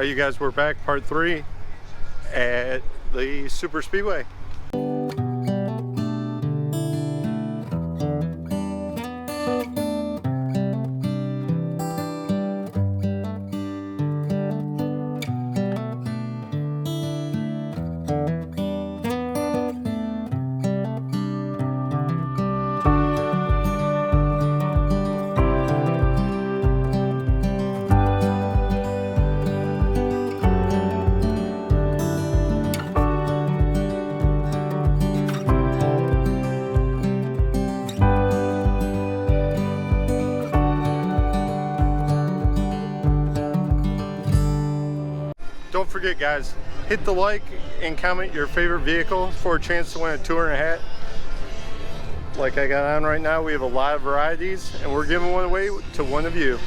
you guys, we're back, part 3 at the Super Speedway. Don't forget, guys, hit the like and comment your favorite vehicle for a chance to win a tour and a hat. Like I got on right now, we have a lot of varieties and we're giving one away to one of you.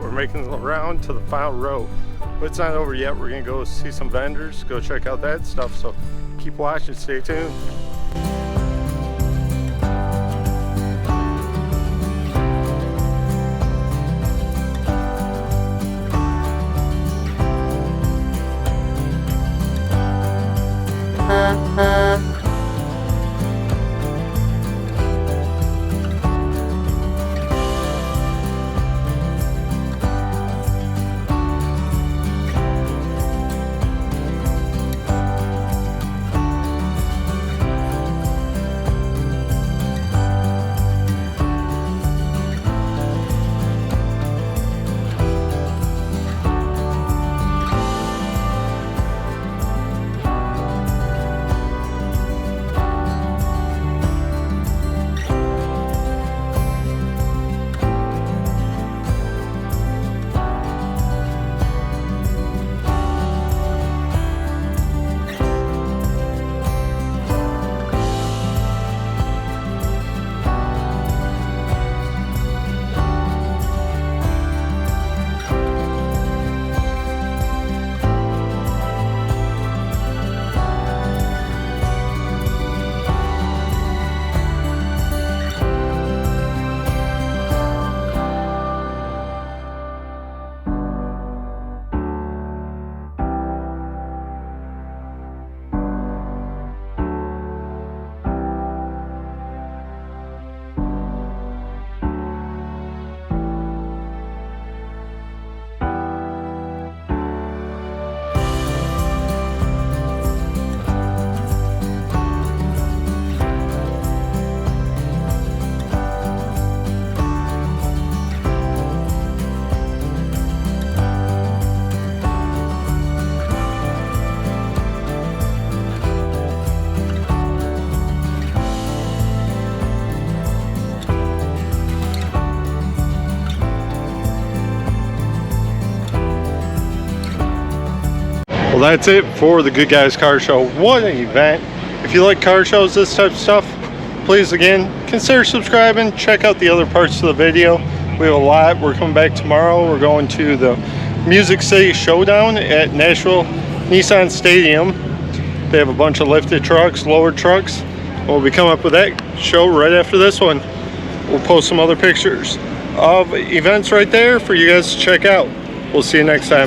We're making the round to the final row, but it's not over yet. We're gonna go see some vendors, go check out that stuff, so keep watching, stay tuned. Well, that's it for the Good Guys Car Show. What an event. If you like car shows, this type of stuff, please again consider subscribing. Check out the other parts of the video. We have a lot. We're coming back tomorrow. We're going to the Music City Showdown at Nashville Nissan Stadium. They have a bunch of lifted trucks, lowered trucks. We'll be coming up with that show right after this one. We'll post some other pictures of events right there for you guys to check out. We'll see you next time.